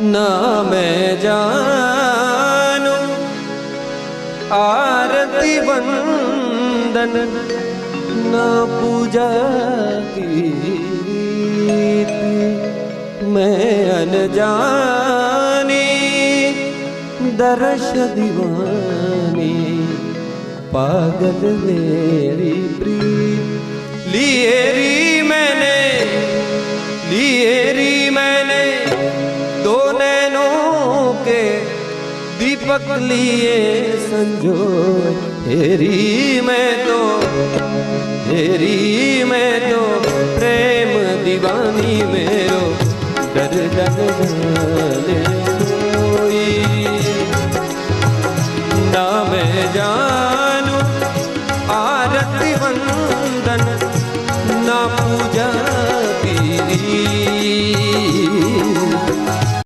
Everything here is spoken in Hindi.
ना मैं जानू आरती वंदन ना पूजा की मैं अनजानी दर्श दीवानी पागल मेरी प्रीत लिए री मैंने दो नैनों के दीपक लिए संजो हेरी मैं तो प्रेम दीवानी मेरो डर जाने कोई ना मैं जान